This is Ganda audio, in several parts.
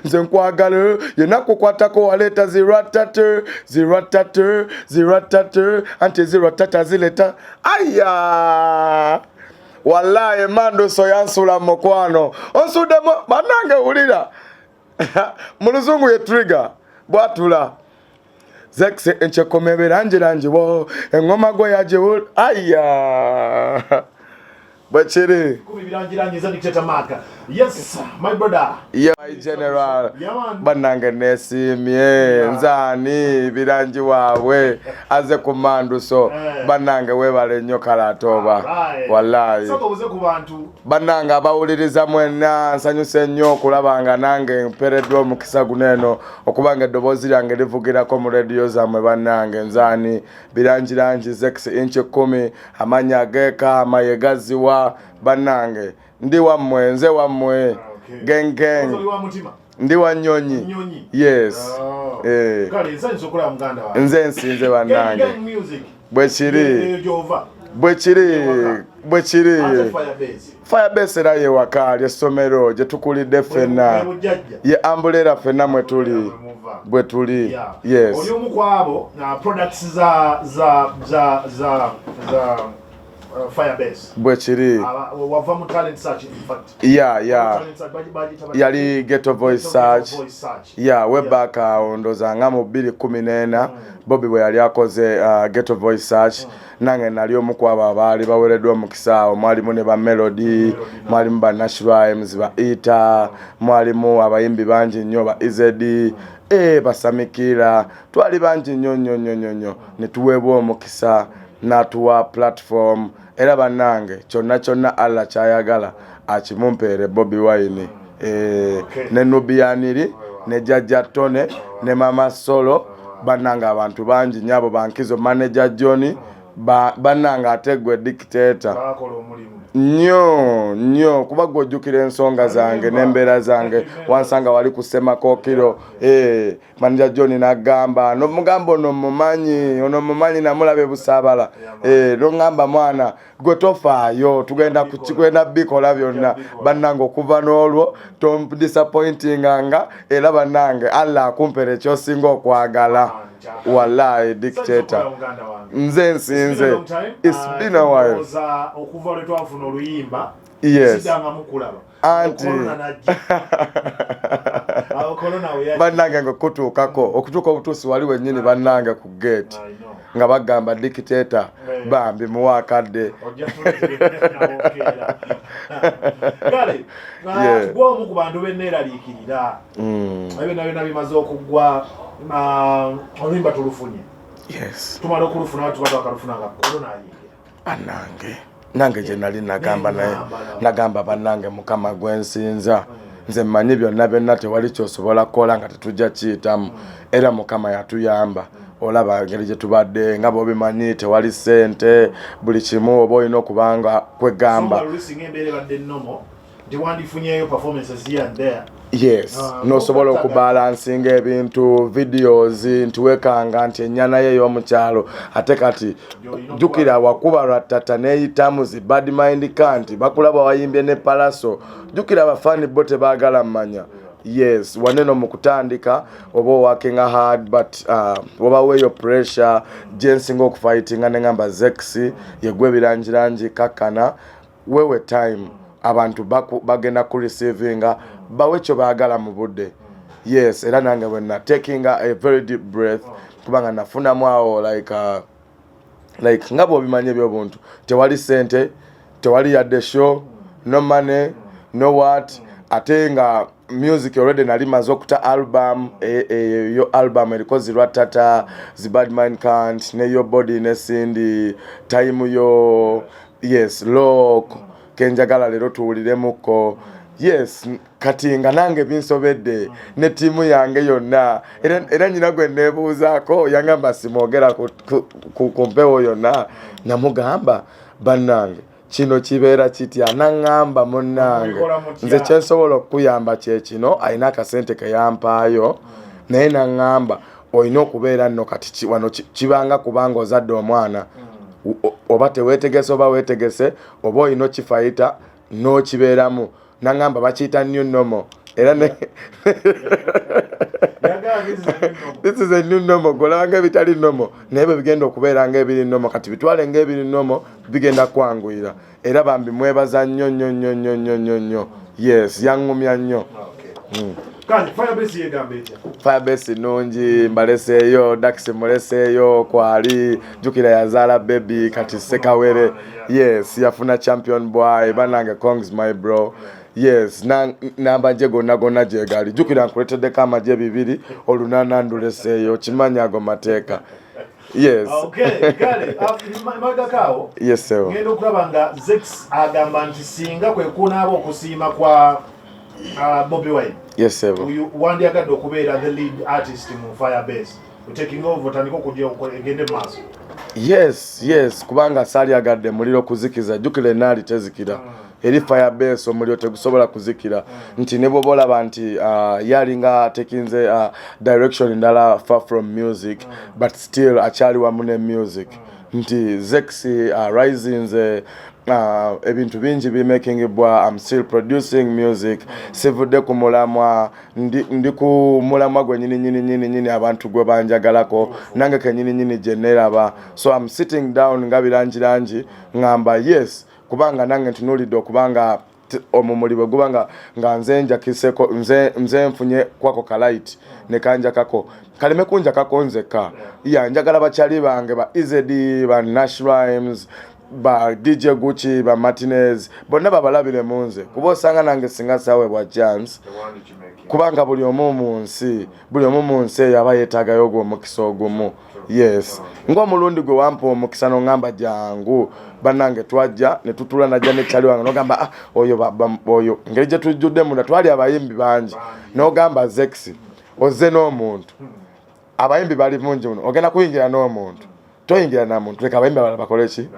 nze nkwagala yenna kukwatako waleeta ziratatu anti ziratata zileta aya wallahi Manduso yansula mu mukwano onsuddemu bannange wulira mu luzungu ye trigger bwatula zekse enchekomebe langi wo engoma gwe yaje aya bachiri yes my brother yeah my general banange nesimye nzani birangi wawe aze ku Manduso banange webale nnyo kalatoba wallahi sababuze ku bantu banange abawuliriza mwenna nsanyuse nnyo okulabanga nange mpereddwa omukisa guneno okubanga eddoboozi lyange livugirako mu radio zammwe banange nzani birangi zex inch 10 amanya ageka amayegaziwa banange ndi wammwe nze wammwe gengeng ndi wa Nyonyi yes kale nsanyiza okulaba muganda wange nze nsinze banange bwekiri Firebase era ye wakali essomero gye tukulidde ffenna ye ambulera ffenna mwe tuli bwe tuli yes oli omu kwabo na products za Firebase bwekiri wava mu talent search in fact yali Ghetto Voice Search way ondoza nga mu 2014 Bobby bwe yali akoze Ghetto Voice Search nange nali omu kwabo abaali bawereddwa omukisa mwalimu ne ba Melody mwalimu ba Nash Rhymes ba Ita mwalimu abayimbi bangi nnyo ba Izedi basamikira twali bangi nnyo ne tuweebwa omukisa natuwa platform era banange kyonna Allah kyayagala akimumpeere Bobby Wine ne Nubianiri ne Jajja Tone ne Mama Solo bananga abantu bangi nyabo bankizo manager Johnny bananga ategwe dictator nnyo kuba gojjukira ensonga zange n'embeera zange wansanga wali kusema kokiro manager Johnny nagamba nomugamba ono mumanyi namulabe busaabala nongamba mwana gwe tofaayo tugenda bikola byonna bannange okuva n'olwo tom disappointinganga era bannange Allah akumpere ekyosinga okwagala wallahi dictator nze nsinze it's been a while okuva lwe twafuna oluyimba yes sidanga mukulaba anti bannange ngokutuukako okutuuka obutuusi wali wennyini bannange ku gate nga bagamba dictator bambi muwakadde kale gwa omu ku bantu benneeraliikirira byonna bimaze okuggwa oluyimba tulufunye yes tumala okulufuna tubadde wakalufuna nga korona ayingira nange gye nali nagamba bannange mukama gwensinza nze mmanyi byonna tewali kyosobola kukola nga tetujja kiyitamu era mukama yatuyamba olaba ngeri gye tubadde nga bwobimanyi tewali ssente buli kimu oba olina okubanga kwegamba yes nosobola okubalansinga ebintu videos ntiwekanga nti ennyana ye ey'omukyalo ate kati jjukira wakuba lwattata neeyitamu zi bad mind kanti bakulaba wayimbye ne palaso jjukira abafaani bo tebaagala mmanya yes waneno mu kutandika oba working hard but oba your pressure jensinga okufightinga nengamba zex yegwe birangirangi kakkana wewe time abantu bagenda ku receiving bawe kyo baagala mu budde yes era nange bwenna taking a very deep breath kubanga nafunamu awo like nga bw'obimanyi ebyobuntu tewali sente tewali yadde show no money no what ate nga music already nali maze okuta album yo album eriko ziratata zibad mind can't ne yo body ne Cindy time yo yes look kenjagala lero tuwuliremuko yes kati nga nange binsobedde ne timu yange yonna era nyina gwe nebuuzaako yangamba simwogera ku mpewo yonna namugamba bannange kino kibeera kitya naŋŋamba munnange nze kyensobola okukuyamba kyekino alina akasente keyampaayo naye naŋŋamba olina okubeera nno kati wano kibanga kubanga ozadde omwana oba teweetegese oba weetegese oba olina okifayita n'okibeeramu naŋŋamba bakiyita new normal era ne this is a new normal golanga bitali normal nebe bigenda okubeera ng'ebiri normal kati bitwale ng'ebiri normal bigenda kwanguyira era bambi mwebaza nnyo yes yangumya nnyo Firebase nungi mbaleseeyo Dax muleseeyo kwali jukira yazaala baby kati sekawere yes yafuna champion boy banange Kongs my bro yes namba je gonna jegali jukira nkuletedde kama je bibiri olunana nduleseeyo kimanya ago mateeka yes okay kale magakao yes sir ngendo kulabanga Zex agamba nti singa kwe kunaabo okusiima kwa Bobby Wine yes sir wandi agadde okubeera the lead artist mu Firebase taking over tandiko kujja egende maaso yes kubanga sali agadde muliro kuzikiza jukire nali tezikira eri Firebase omuliro tegusobola kuzikira nti ne bobola nti yalinga tekinze direction ndala far from music but still achali wa mune music nti Zex rising ebintu bingi bi making bwa I'm still producing music sivude ku mulamwa ndi ku mulamwa gwe nyini abantu gwe banjagalako nange kenyini generaba so I'm sitting down ngabirangirangi ngamba yes kubanga nange ntunulidde okubanga omumuliwe gubanga nga nzenja kiseko nze mfunye kwako kalight ne kanja kako kaleme kunja kakonzeka ya njagala bachali bange ba Easy ba Nash Rhymes ba DJ Gucci ba Martinez bonna babalabire munze kuba osanga nange singa sawe bwa chance kubanga buli omu mu nsi yaba yetaaga yogo omukisa ogumu yes ng'omulundi gwe wampa omukisa n'ongamba jangu banange twajja ne tutula najja ne chali wange n'ogamba oyo ngeri gye tujjudde munda twali abayimbi bangi n'ogamba Zex ozze n'omuntu abayimbi bali mungi muno ogenda kuyingira n'omuntu toyingira na muntu leka abayimbi abalala bakole ki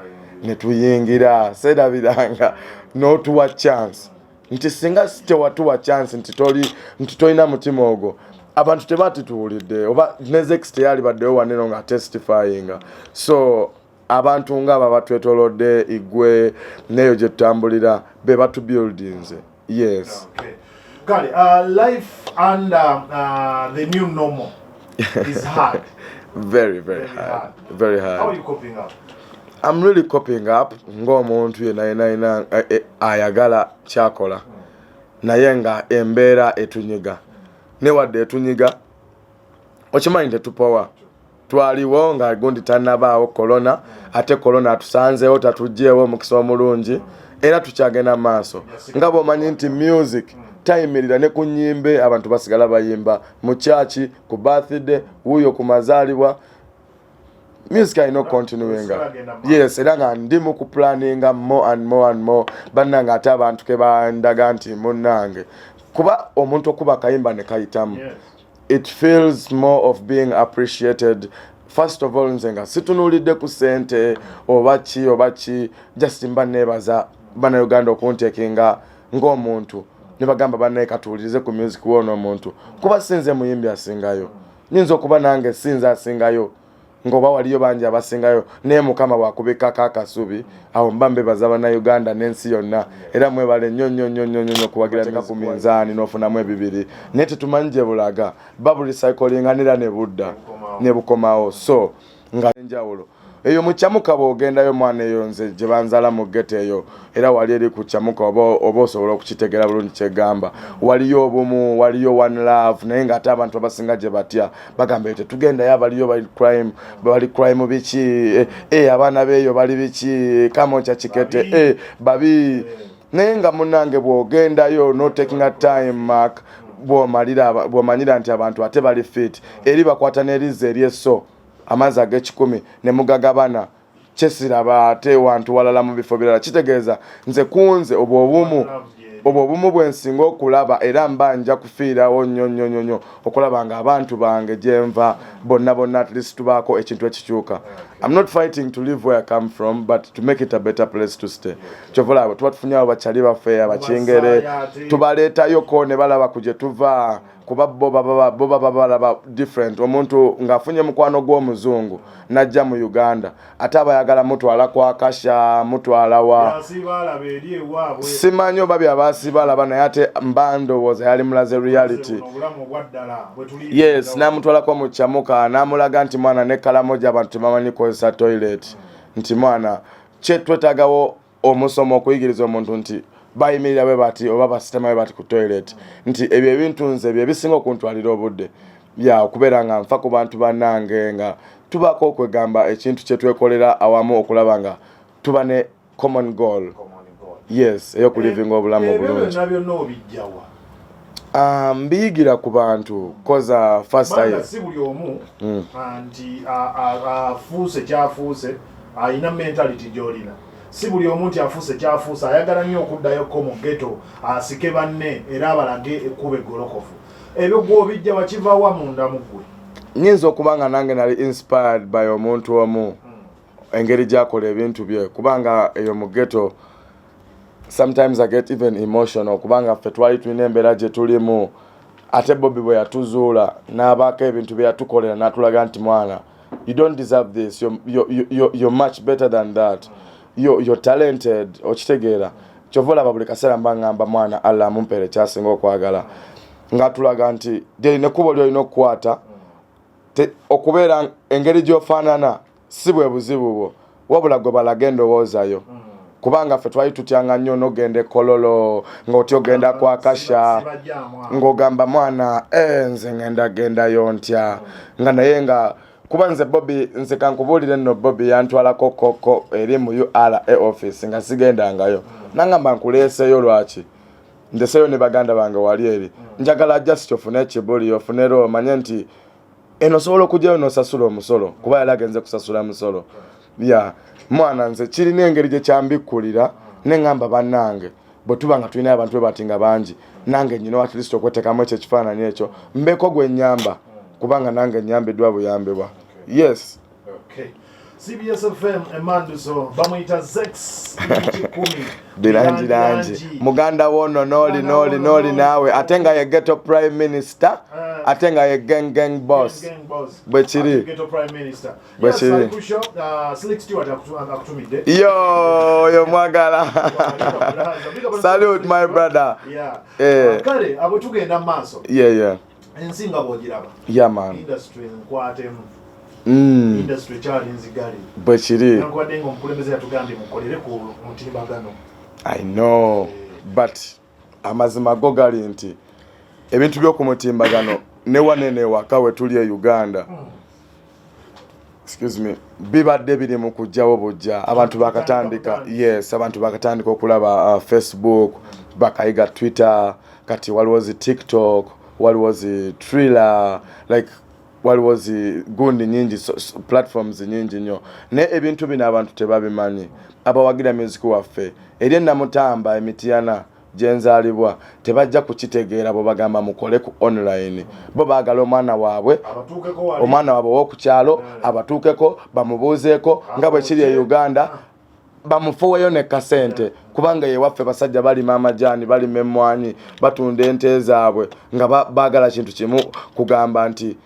ne tuyingira sedabiranga n'otuwa chance nti singa tewatuwa chance nti tolina mutima ogwo abantu tebatituwulidde oba ne Zex teyali baddeyo waneno nga testifying so abantu ng'aba batwetolodde igwe neyo gye tutambulira be batu buildings yes okay Kale, life under the new normal is hard. Very hard. Very hard. How are you coping up? I'm really coping up. Ng'omuntu yena ayagala kyakola. Naye nga embeera etunyiga. Newadde etunyiga. Okimanyi tetupowa. Twaliwo nga gundi tannabaawo corona. Ate corona atusanzeewo tatugyewo omukisa omulungi. Era tukyagenda maaso. Nga bw'omanyi nti music tayimirira ne ku nnyimbe abantu basigala bayimba mu church ku birthday wuyo ku mazaalibwa music I know continuing yes era nga ndi mu ku planning more and more bannanga ate abantu ke bandaga nti munnange kuba omuntu okuba kayimba ne kayitamu it feels more of being appreciated. First of all nzenga situnulidde ku sente oba ki just mba nebaza bana Uganda okuntekinga ng'omuntu nibagamba banaye katuulirize ku music wono omuntu kuba sinze muyimbi asingayo nyinza okuba nange sinza asingayo ngoba waliyo bangi abasingayo ne mukama wakubika kakasubi awo mbambe bazaba na Uganda n'ensi yonna era mwebale nnyo kubagira teka ku minzaani n'ofunamu ebibiri nete tumanje bulaga babu recycling anira ne budda ne bukomawo so nga njawulo eyo muchamuka bogendayo mwana eyo nze gye banzala mu gete eyo era wali eri ku chamuka oba osobola okukitegera bulungi kyegamba waliyo obumu waliyo one love naye nga ate abantu abasinga gye batya bagamba ete tugendayo abaliyo bali crime biki abaana beeyo bali biki kamocha kikete babi naye nga munange bwogendayo no taking a time mark bwomanyira nti abantu ate bali fit eri bakwata n'erize eryeso amazi ag'ekikumi ne mugagabana kyesiraba ate wantu walala mu bifo birala kitegeeza nze kunze obumu bwensinga okulaba era mbanja kufiirawo nnyo okulaba nga abantu bange gyenva bonna at least tubaako ekintu ekikyuka I'm not fighting to live where I come from, but to make it a better place to stay. Chovola tuba tufunye abachali baffe abachengere tubaleetayo ko ne balaba kuje tuva kuba boba balaba different. Omuntu ngafunye mukwano gw'omuzungu najja mu Uganda ate abayagala mutwala kwa kasha mutwala wa simanyo babi abasibala bana yate mbando was yali mulaze reality. Yes, na mutwala kwa muchamuka na mulaga nti mwana ne kala moja abantu mamanyi kozesa toilet nti mwana chetwetagawo omusomo okuyigiriza omuntu nti bayimirira bwe bati oba basitema bwe bati ku toilet nti ebyo ebintu nze bye bisinga okuntwalira obudde bya okubeera nga nfa ku bantu bannange nga tubako okwegamba ekintu kye twekolera awamu okulaba nga tuba ne common goal. Yes, eyo ku living obulamu obulungi. Mbiyigira ku bantu koza first time si buli omu anti afuuse kyafuuse ayina mentality gyolina. Si buli omuntu afuuse kyafuuse ayagala nnyo okuddayo ko mu ghetto asike banne era abalage ekkube golokofu. Ebyo gw'obijja wakivaawa munda mu ggwe. Nyinza okubanga nange nali inspired by omuntu omu engeri gy'akola ebintu bye kubanga eyo mu ghetto sometimes I get even emotional kubanga ffe twali tulina embeera gye tulimu ate Bobby bwe yatuzuula n'abaako ebintu bye yatukolera n'atulaga nti mwana you don't deserve this, you're much better than that, you're talented. Okitegeera kyova olaba buli kaseera mba ngamba mwana Allah amumpeere kyasinga okwagala nga tulaga nti lyolina ekkubo lyolina okukwata okubeera engeri gy'ofaanana si bwe buzibu bwo wabula gwe balaga endowoozayo kubanga ffe twali tutyanga nnyo n'ogenda ekololo ng'oti ogenda kwa kasha ng'ogamba mwana nze ngenda gendayo ntya nga naye nga kuba nze Bobby nze kankubuulire nno Bobby yantwalako koko eri mu URA office nga sigendangayo nangamba nkuleeseyo lwaki ndeseyo ne baganda bange wali eri njagala just ofune ekibuli ofunere omanye nti eno sobola okujjayo n'osasula omusolo kuba yali agenze kusasula musolo mwana nze kirina engeri gye kyambikkulira ne ngamba bannange bwe tuba nga tulina abantu bwe bati nga bangi nange nyina at least okweteekamu ekyo ekifaananyi ekyo mbeeko gwe nnyamba kubanga nange nnyambiddwa buyambibwa. Yes. Okay. CBS FM Emanduso bamuyita Zex Diranji muganda wono noli nawe atenga ye ghetto prime minister atenga ye gang boss bwekiri ghetto prime minister bwekiri Slick Stewart akutumide yo mwagala salute my brother kale abo tugenda maaso ensinga bogiraba man industry nkwatemu industry chali nzigali bwekiri nakwadde ngo omukulembeze yatugambye mukolere ku mutimbagano. I know but amazima go gali nti ebintu by'oku mutimbagano ne wanene wakawe tuli e Uganda excuse me bibadde biri mu kujjawo bujja abantu bakatandika abantu bakatandika okulaba Facebook bakayiga Twitter kati waliwo TikTok waliwo Thriller like waliwo gundi nyingi platforms nyingi nnyo ne ebintu bino abantu tebabimanyi abawagira music waffe eri namutamba emitiana gyenzaalibwa tebajja kukitegeera bo bagamba mukole ku online bo baagala omwana waabwe w'okukyalo abatuukeko bamubuuzeeko nga bwe kiri e Uganda bamufuweyo ne kasente kubanga ye waffe basajja balima amajani balima emmwanyi batunda ente zaabwe nga baagala kintu kimu kugamba nti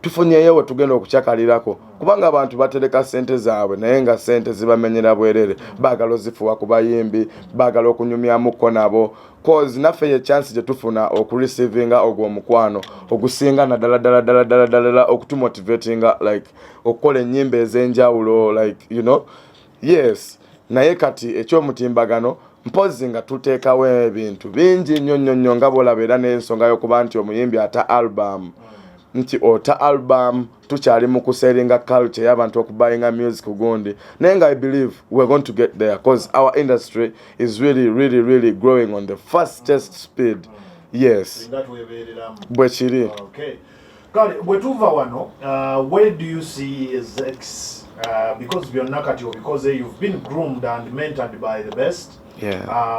tufunyeyo we tugenda okukyakalirako kubanga abantu batereka sente zaabwe naye nga sente zibamenyera bwerere baagala ozifuwa ku bayimbi baagala okunyumyamuko nabo cause naffe ye chance gye tufuna okurecevinga ogwo omukwano ogusinga naddala okutumotivatinga like okukola ennyimba ez'enjawulo like you know yes naye kati ekyomutimbagano mpozi nga tuteekawo ebintu bingi nnyo nga bw'olaba era n'ensonga y'okuba nti omuyimbi ata album nti ota album tukyali mu kuseringa culture y'abantu okubuyinga music gundi naye nga I believe we're going to get there because our industry is really growing on the fastest speed. Yes bwekiri okay kale bwetuva wano where do you see Zex because byonna kati because you've been groomed and mentored by the best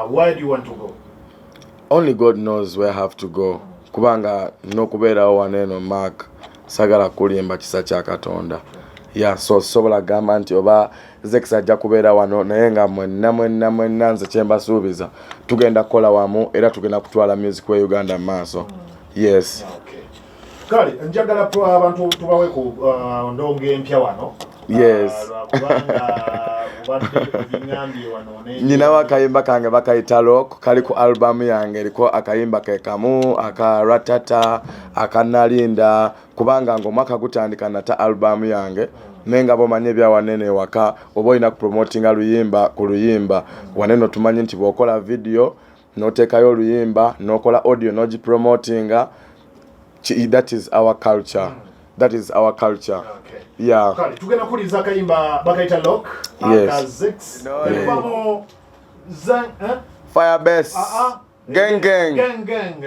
where do you want to go? Only God knows where I have to go kubanga n'okubeerawo waneno Mark sagala kulimba kisa kya Katonda Yeah, so sobola gamba nti oba Zex ajja kubeera wano naye nga mwenna nze kye mbasuubiza tugenda kukola wamu era tugenda kutwala music wa Uganda maaso. Yes. Okay. Kale njagala abantu tubawe ku ndonge empya wano. Yes. Nyina wakayimba kange bakayita Rock kali ku album yange eriko akayimba ke kamu aka Ratata akanalinda kubanga ng'omwaka gutandika nata album yange nenga bomanye bya wanene waka oba olina promotinga luyimba ku luyimba wanene tumanyi nti bwokola video noteekayo oluyimba nokola audio nogi promotinga. That is our culture. That is our culture. Okay. Yeah. Kale tugenda kuliza kayimba bakaita Rock aka Zex. Elvamo Fire Bass. Gang.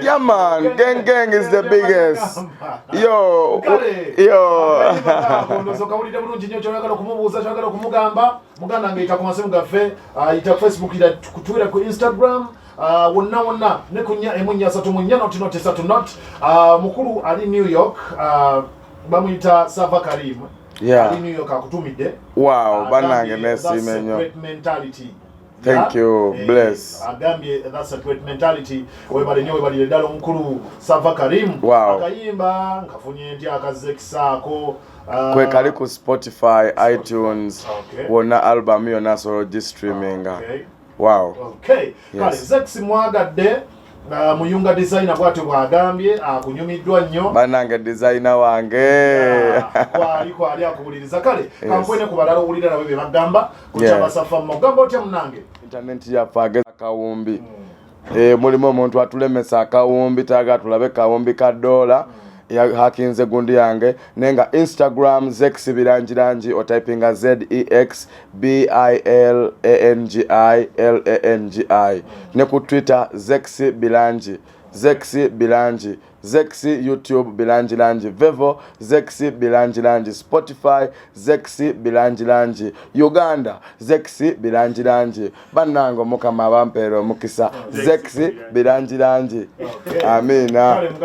Yeah man, gang is the biggest. Yo. Ndozo kawulira bulungi nnyo ky'oyagala okumubuuza ky'oyagala okumugamba muganda ng'eyita ku masimu gaffe ayita Facebook ira ku Twitter ku Instagram wonna ne ku 4 mukulu ali New York bamuyita Sava Karim. Yeah. Ali New York akutumidde. Wow, banange nesime nnyo. Great mentality. Thank you. Bless. Agambye that's a great mentality. Webalire ddala omukulu Sava Karim. Wow. Akayimba nkafunye nti akazekisaako kwe kali ku Spotify, iTunes. Okay. Wonna album yonna solo streaming. Okay. Wow. Okay. Yes. Kale Zex mwagadde muyunga designer bwate bwagambye akunyumiddwa nnyo banange designer wange kwali akuwuliriza kale kankwene ku balala owulira nabo bye bagamba kukyabasaffa mugamba otya munange internet yaffe ageza akawumbi mulimu omuntu atulemesa akawumbi taga tulabe kawumbi ka $1 hakinze gundi yange nenga Instagram Zex Bilangilangi o typinga ZEXBILANGI ne ku Twitter Zex Bilangi Zex YouTube Bilangilangi Vevo Zex Bilangilangi Spotify Zex Bilangilangi Uganda Zex Bilangilangi bannange mukama abampeera omukisa Zex Bilangilangi amina.